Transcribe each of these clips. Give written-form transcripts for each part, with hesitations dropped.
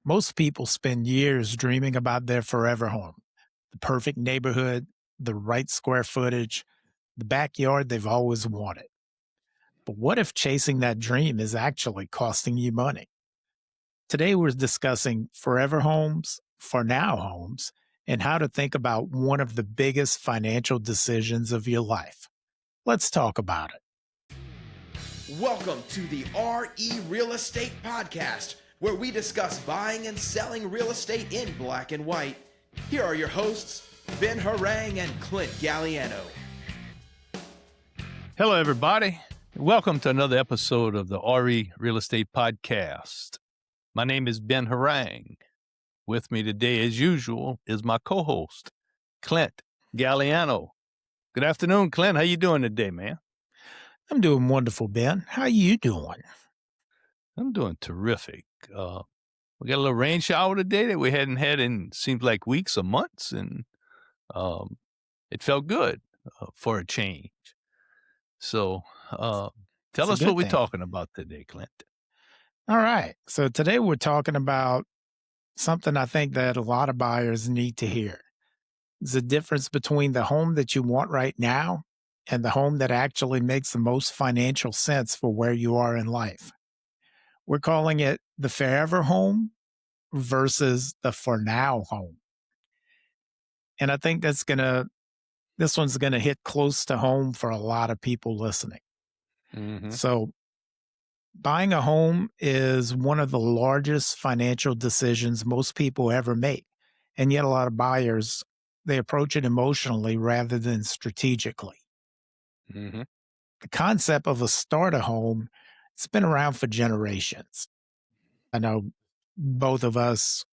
Most people spend years dreaming about their forever home, the perfect neighborhood, the right square footage, the backyard they've always wanted. But what if chasing that dream is actually costing you money? Today, we're discussing forever homes, for now homes, and how to think about one of the biggest financial decisions of your life. Let's talk about it. Welcome to the RE Real Estate Podcast, where we discuss buying and selling real estate in black and white. Here are your hosts, Ben Harang and Clint Galliano. Hello, everybody. Welcome to another episode of the RE Real Estate Podcast. My name is Ben Harang. With me today, as usual, is my co-host, Clint Galliano. Good afternoon, Clint. How you doing today, man? I'm doing wonderful, Ben. How you doing? I'm doing terrific. We got a little rain shower today that we hadn't had in seems like weeks or months, and it felt good for a change. So tell us what we're talking about today, Clint. All right. So today we're talking about something I think that a lot of buyers need to hear. It's the difference between the home that you want right now and the home that actually makes the most financial sense for where you are in life. We're calling it the forever home versus the for now home. And I think this one's going to hit close to home for a lot of people listening. Mm-hmm. So buying a home is one of the largest financial decisions most people ever make. And yet a lot of buyers, they approach it emotionally rather than strategically. Mm-hmm. The concept of a starter home, it's been around for generations. I know both of us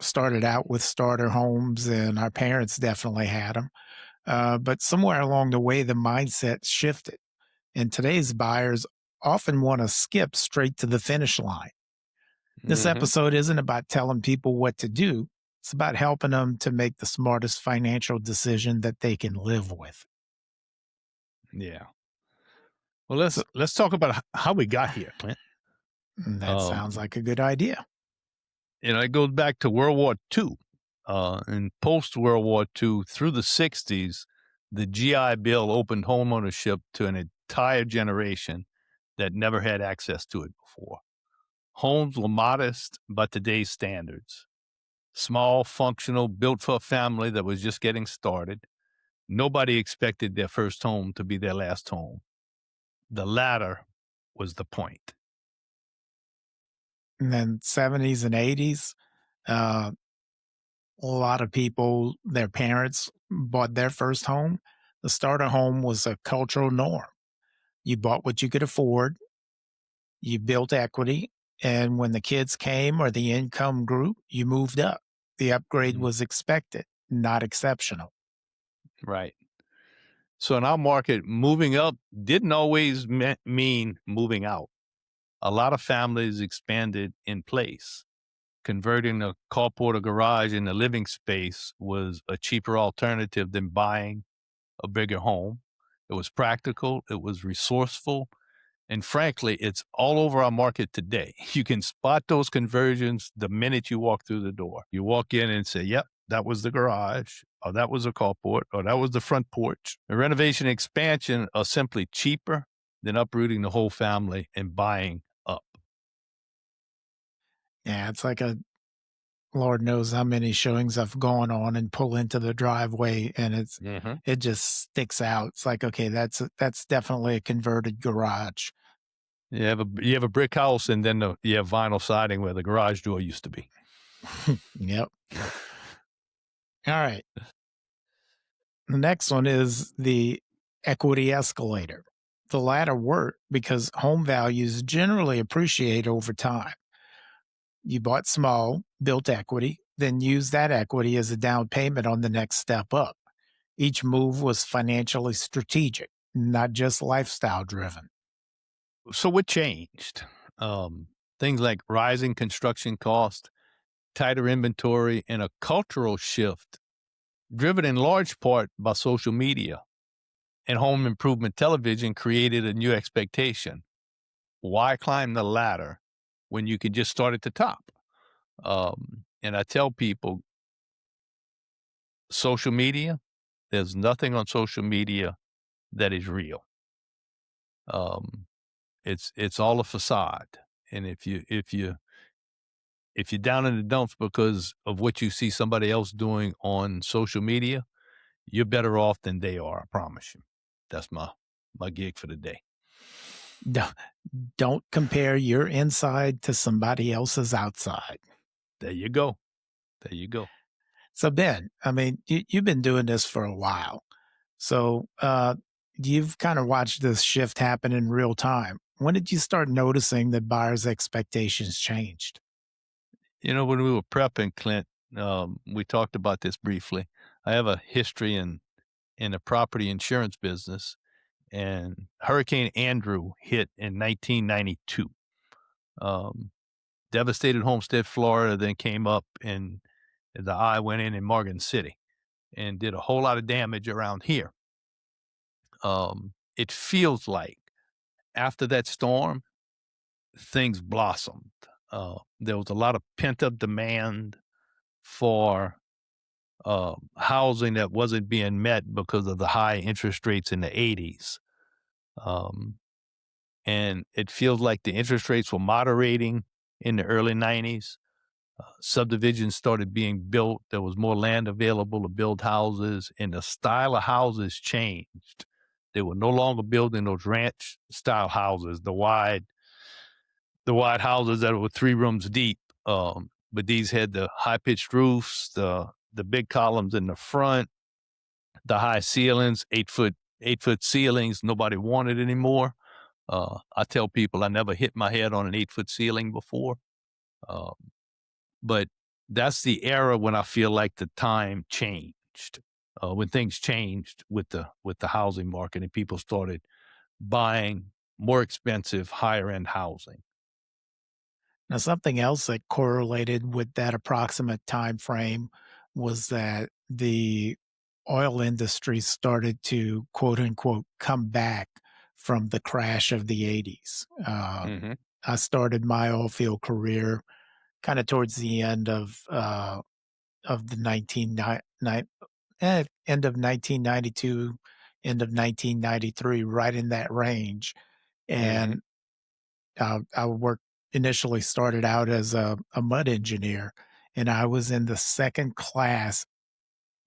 started out with starter homes and our parents definitely had them. But somewhere along the way, the mindset shifted. And today's buyers often want to skip straight to the finish line. This episode isn't about telling people what to do. It's about helping them to make the smartest financial decision that they can live with. Yeah. Well, let's talk about how we got here, Clint. That sounds like a good idea. It goes back to World War II. And post-World War II, through the 60s, the GI Bill opened homeownership to an entire generation that never had access to it before. Homes were modest by today's standards. Small, functional, built for a family that was just getting started. Nobody expected their first home to be their last home. The latter was the point. And then 70s and 80s, a lot of people, their parents bought their first home. The starter home was a cultural norm. You bought what you could afford. You built equity. And when the kids came or the income grew, you moved up. The upgrade was expected, not exceptional. Right. So in our market, moving up didn't always mean moving out. A lot of families expanded in place. Converting a carport or garage into living space was a cheaper alternative than buying a bigger home. It was practical. It was resourceful. And frankly, it's all over our market today. You can spot those conversions the minute you walk through the door. You walk in and say, yep, that was the garage, or that was a carport, or that was the front porch. The renovation and expansion are simply cheaper than uprooting the whole family and buying up. Yeah, it's like Lord knows how many showings I've gone on and pull into the driveway and it just sticks out. It's like, okay, that's definitely a converted garage. You have a brick house and then you have vinyl siding where the garage door used to be. Yep. All right. The next one is the equity escalator. The latter worked because home values generally appreciate over time. You bought small, built equity, then used that equity as a down payment on the next step up. Each move was financially strategic, not just lifestyle driven. So what changed? Things like rising construction cost, tighter inventory, and a cultural shift driven in large part by social media and home improvement television created a new expectation. Why climb the ladder when you can just start at the top? And I tell people, social media, there's nothing on social media that is real. Um, it's all a facade. And if you're down in the dumps because of what you see somebody else doing on social media, you're better off than they are. I promise you. That's my gig for the day. Don't don't compare your inside to somebody else's outside. There you go. There you go. So Ben, I mean, you've been doing this for a while. So you've kind of watched this shift happen in real time. When did you start noticing that buyers' expectations changed? When we were prepping, Clint, we talked about this briefly. I have a history in the property insurance business, and Hurricane Andrew hit in 1992. Um, Devastated Homestead, Florida, then came up, and the eye went in Morgan City and did a whole lot of damage around here. It feels like after that storm, things blossomed. There was a lot of pent up demand for housing that wasn't being met because of the high interest rates in the 80s. Um, and it feels like the interest rates were moderating in the early 90s. Subdivisions started being built. There was more land available to build houses, and the style of houses changed. They were no longer building those ranch style houses, the wide houses that were 3 rooms deep. But these had the high pitched roofs, the big columns in the front, the high ceilings, 8-foot ceilings. Nobody wanted anymore. I tell people I never hit my head on an 8-foot ceiling before. Uh, but that's the era when I feel like the time changed. When things changed with the housing market and people started buying more expensive, higher end housing. Now, something else that correlated with that approximate time frame was that the oil industry started to quote unquote come back from the crash of the 80s. Mhm. I started my oil field career kind of towards the end of the end of 1992, end of 1993, right in that range. Mhm. And I worked initially started out as a mud engineer, and I was in the second class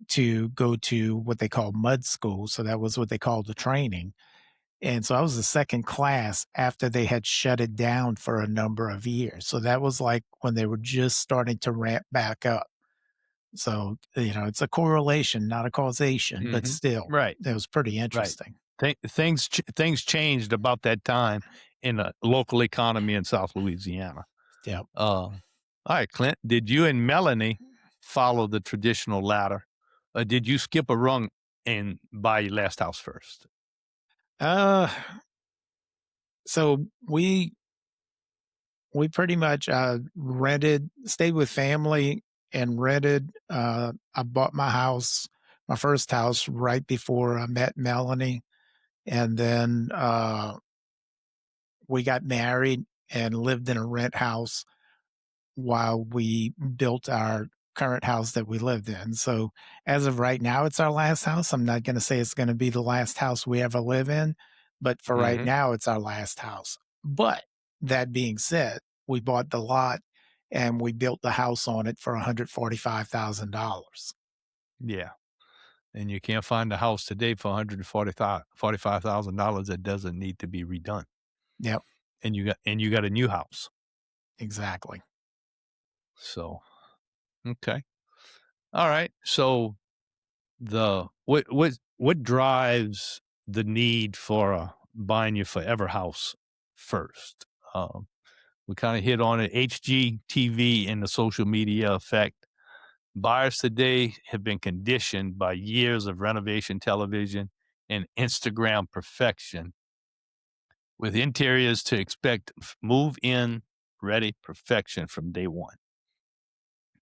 to go to what they call mud school. So that was what they called the training. And so I was the second class after they had shut it down for a number of years. So that was like when they were just starting to ramp back up. So, it's a correlation, not a causation, but Mhm. still, Right. it was pretty Right. interesting. Things changed about that time in the local economy in South Louisiana. Yeah. All right, Clint, did you and Melanie follow the traditional ladder? Or did you skip a rung and buy your last house first? Uh, so we pretty much, stayed with family and rented. I bought my first house right before I met Melanie, and then, we got married and lived in a rent house while we built our current house that we lived in. So, as of right now, it's our last house. I'm not gonna say it's gonna be the last house we ever live in, but for right Mhm. now, it's our last house. But that being said, we bought the lot and we built the house on it for $145,000. Yeah. And you can't find a house today for $145,000 that doesn't need to be redone. Yep, And you got a new house. exactly. So, okay. All right. So what drives the need for buying your forever house first? Um, we kind of hit on it. HGTV and the social media effect. Buyers today have been conditioned by years of renovation television and Instagram perfection, with interiors to expect move in ready perfection from day one.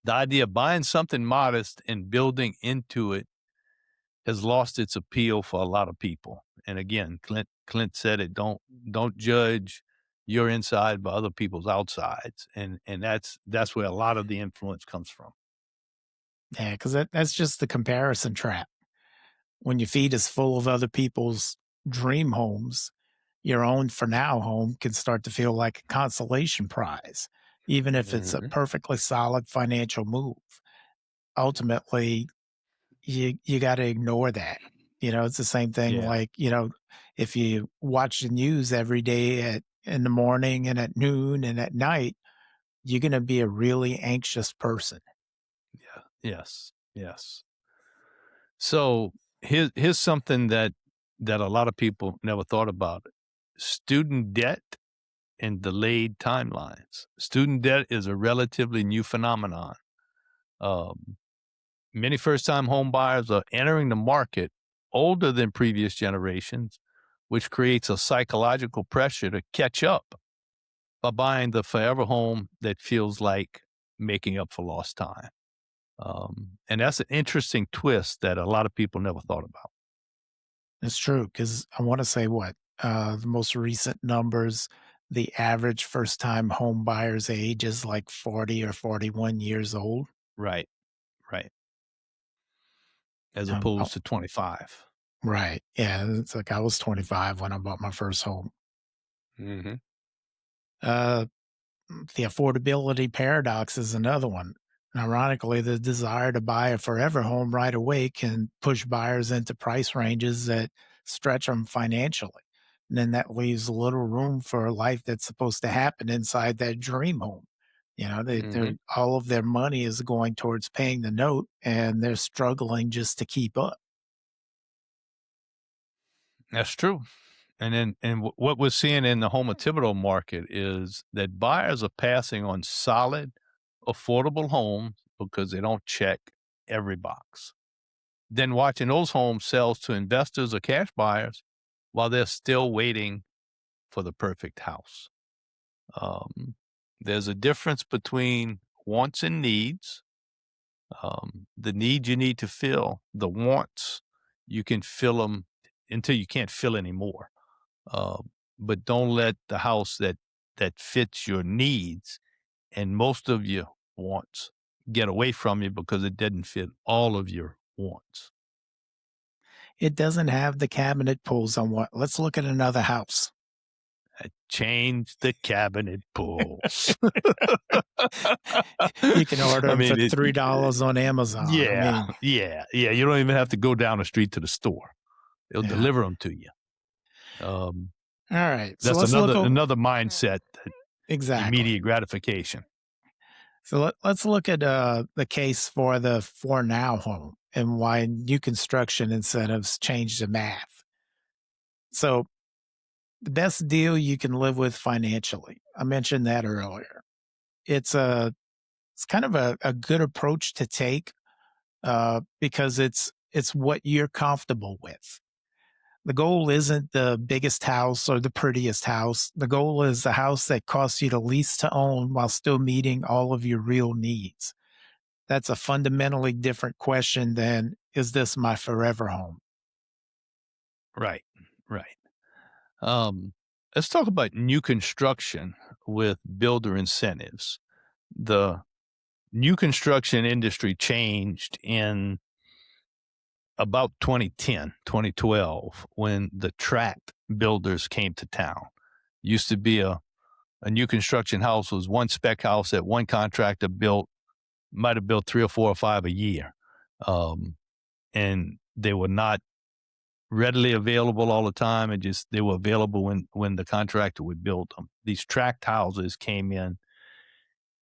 The idea of buying something modest and building into it has lost its appeal for a lot of people. And again, Clint said it, don't judge your inside by other people's outsides, and that's where a lot of the influence comes from. Yeah, because that's just the comparison trap. When your feed is full of other people's dream homes, your own for now home can start to feel like a consolation prize, even if it's a Mhm. perfectly solid financial move. Ultimately, you got to ignore that. It's the same thing Yeah. like, if you watch the news every day in the morning and at noon and at night, you're going to be a really anxious person. Yeah. Yes. Yes. So here's something that a lot of people never thought about. Student debt and delayed timelines. Student debt is a relatively new phenomenon. Um, Many first-time home buyers are entering the market older than previous generations, which creates a psychological pressure to catch up by buying the forever home that feels like making up for lost time. And that's an interesting twist that a lot of people never thought about. It's true because I want to say what the most recent numbers, the average first time home buyer's age is like 40 or 41 years old. Right, right, as Oh, opposed to 25. right. Yeah. It's like I was 25 when I bought my first home. Mhm. Uh, the affordability paradox is another one. Ironically, the desire to buy a forever home right away can push buyers into price ranges that stretch them financially. And then that leaves little room for a life that's supposed to happen inside that dream home. Mhm. All of their money is going towards paying the note and they're struggling just to keep up. That's true. What we're seeing in the Houma Thibodaux market is that buyers are passing on solid, affordable homes because they don't check every box. Then watching those homes sell to investors or cash buyers while they're still waiting for the perfect house. Um, there's a difference between wants and needs. The needs you need to fill, the wants, you can fill them until you can't fill anymore. Uh, but don't let the house that fits your needs and most of your wants get away from you because it didn't fit all of your wants. It doesn't have the cabinet pulls on what. Let's look at another house. Change the cabinet pulls. You can order I them for mean, $3 on Amazon. I yeah, mean, yeah, yeah. You don't even have to go down the street to the store. They'll yeah. deliver them to you. Um, All right. So that's let's look another mindset, exactly. immediate gratification. So let's look at the case for the for now home and why new construction incentives change the math. So the best deal you can live with financially. I mentioned that earlier. It's a it's kind of a good approach to take because it's what you're comfortable with. The goal isn't the biggest house or the prettiest house. The goal is the house that costs you the least to own while still meeting all of your real needs. That's a fundamentally different question than, is this my forever home? Right, right. Um, let's talk about new construction with builder incentives. The new construction industry changed in about 2010, 2012, when the tract builders came to town. Used to be a new construction house was one spec house that one contractor built, might have built three or four or five a year. Um, and they were not readily available all the time. And just they were available when the contractor would build them. These tract houses came in,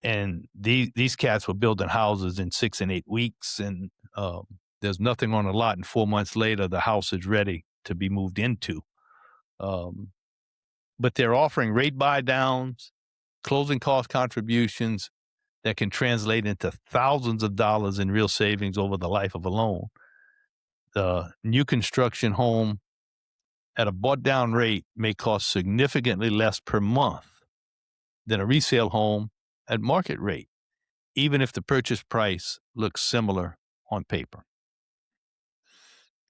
and these cats were building houses in 6 and 8 weeks, and there's nothing on the lot. And 4 months later, the house is ready to be moved into. Um, but they're offering rate buy downs, closing cost contributions that can translate into thousands of dollars in real savings over the life of a loan. The new construction home at a bought down rate may cost significantly less per month than a resale home at market rate, even if the purchase price looks similar on paper.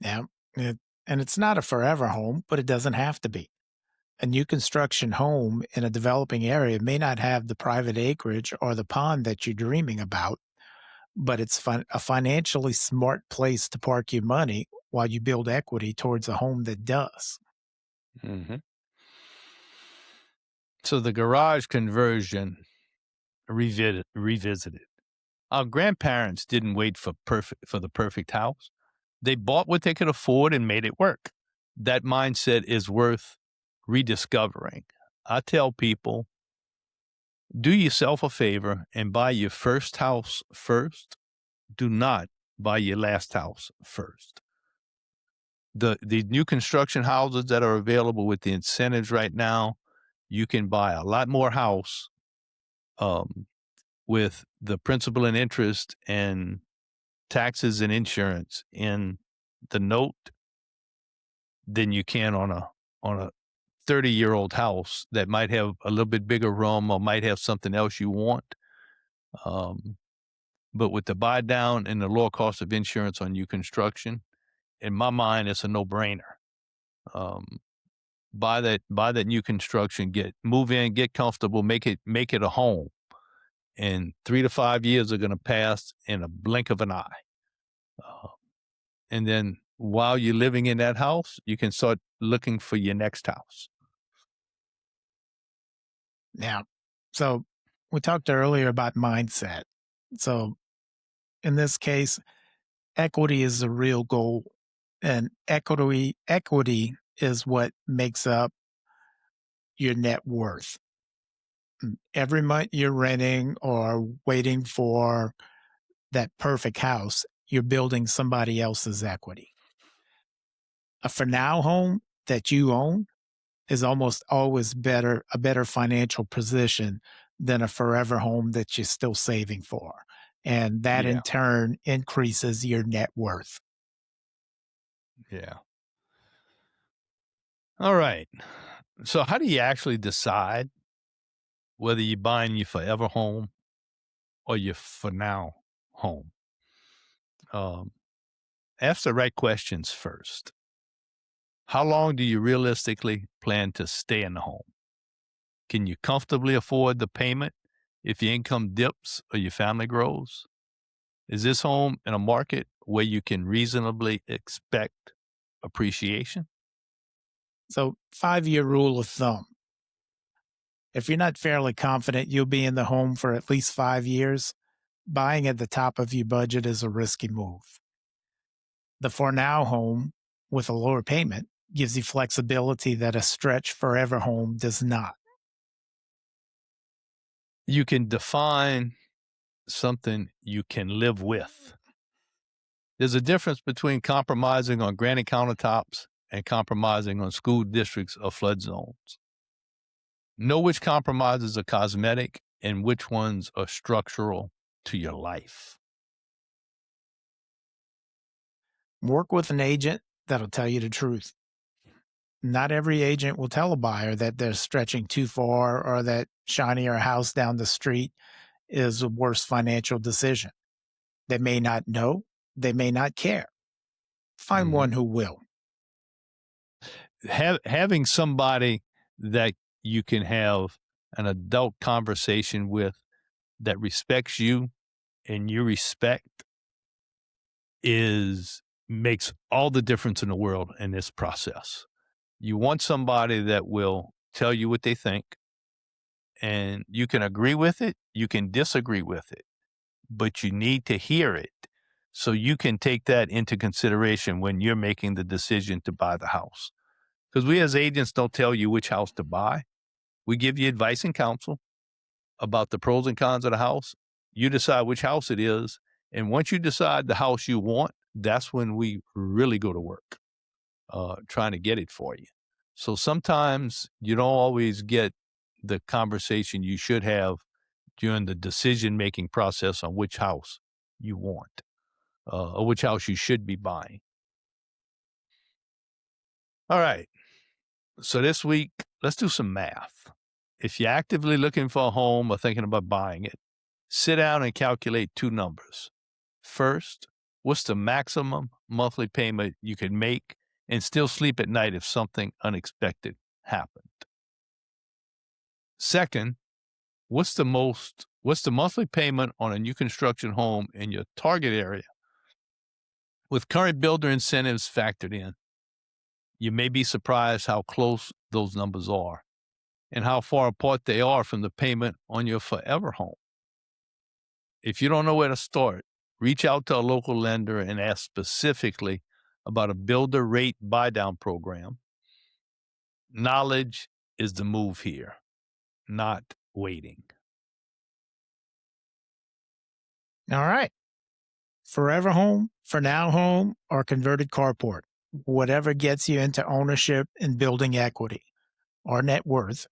Yeah. And it's not a forever home, but it doesn't have to be. A new construction home in a developing area may not have the private acreage or the pond that you're dreaming about, but it's a financially smart place to park your money while you build equity towards a home that does. Hmm. So the garage conversion revisited. Our grandparents didn't wait for the perfect house. They bought what they could afford and made it work. That mindset is worth rediscovering. I tell people, do yourself a favor and buy your first house first. Do not buy your last house first. The new construction houses that are available with the incentives right now, you can buy a lot more house um, with the principal and interest and taxes and insurance in the note than you can on a 30-year-old house that might have a little bit bigger room or might have something else you want. Um, but with the buy down and the lower cost of insurance on new construction, in my mind, it's a no-brainer. Um, buy that new construction, move in, get comfortable, make it a home. And 3 to 5 years are going to pass in a blink of an eye. Uh, and then while you're living in that house, you can start looking for your next house. Now, so we talked earlier about mindset. So in this case, equity is the real goal, and equity is what makes up your net worth. Every month you're renting or waiting for that perfect house, you're building somebody else's equity. A for now home that you own is almost always a better financial position than a forever home that you're still saving for. And that in Yeah, turn increases your net worth. yeah. All right. So how do you actually decide whether you're buying your forever home or your for now home? Um, Ask the right questions first. How long do you realistically plan to stay in the home? Can you comfortably afford the payment if your income dips or your family grows? Is this home in a market where you can reasonably expect appreciation? So, 5 year rule of thumb. If you're not fairly confident you'll be in the home for at least 5 years, buying at the top of your budget is a risky move. The for now home with a lower payment gives you flexibility that a stretch forever home does not. You can define something you can live with. There's a difference between compromising on granite countertops and compromising on school districts or flood zones. Know which compromises are cosmetic and which ones are structural to your life. Work with an agent that'll tell you the truth. Not every agent will tell a buyer that they're stretching too far or that shinier house down the street is a worse financial decision. They may not know, they may not care. Find Mhm. one who will. Having somebody that you can have an adult conversation with that respects you and you respect is makes all the difference in the world in this process. You want somebody that will tell you what they think, and you can agree with it, you can disagree with it, but you need to hear it so you can take that into consideration when you're making the decision to buy the house. Because we as agents don't tell you which house to buy. We give you advice and counsel about the pros and cons of the house. You decide which house it is. And once you decide the house you want, that's when we really go to work trying to get it for you. So sometimes you don't always get the conversation you should have during the decision making process on which house you want or which house you should be buying. All right. So this week, let's do some math. If you're actively looking for a home or thinking about buying it, sit down and calculate two numbers. First, what's the maximum monthly payment you can make and still sleep at night if something unexpected happened? Second, what's the monthly payment on a new construction home in your target area? With current builder incentives factored in, you may be surprised how close those numbers are and how far apart they are from the payment on your forever home. If you don't know where to start, reach out to a local lender and ask specifically about a builder rate buy-down program. Knowledge is the move here, not waiting. All right. Forever home, for now home, or converted carport. Whatever gets you into ownership and building equity or net worth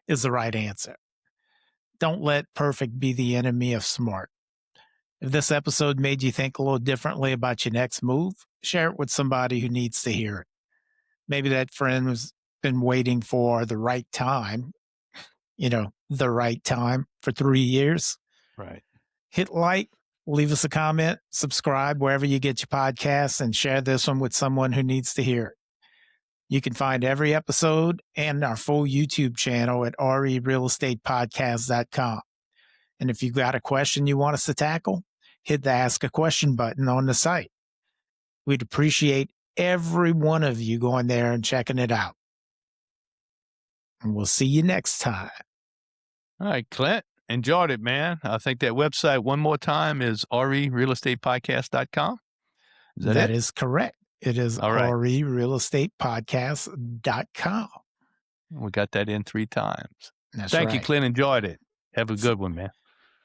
is the right answer. Don't let perfect be the enemy of smart. If this episode made you think a little differently about your next move, share it with somebody who needs to hear it. Maybe that friend has been waiting for the right time, the right time for 3 years. Right. Hit like, leave us a comment, subscribe wherever you get your podcasts, and share this one with someone who needs to hear it. You can find every episode and our full YouTube channel at rerealestatepodcast.com. And if you've got a question you want us to tackle, hit the Ask a Question button on the site. We'd appreciate every one of you going there and checking it out. And we'll see you next time. All right, Clint, enjoyed it, man. I think that website, one more time, is rerealestatepodcast.com. Is that it? Is correct. It is All right. rerealestatepodcast.com. We got that in 3 times. That's Thank you, right. Clint. Enjoyed it. Have a good one, man.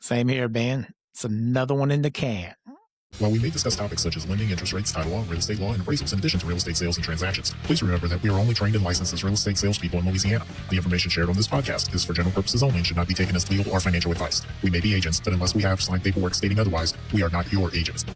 Same here, Ben. It's another one in the can. While we may discuss topics such as lending, interest rates, title law, real estate law, and appraisals in addition to real estate sales and transactions, please remember that we are only trained and licensed as real estate salespeople in Louisiana. The information shared on this podcast is for general purposes only and should not be taken as legal or financial advice. We may be agents, but unless we have signed paperwork stating otherwise, we are not your agents.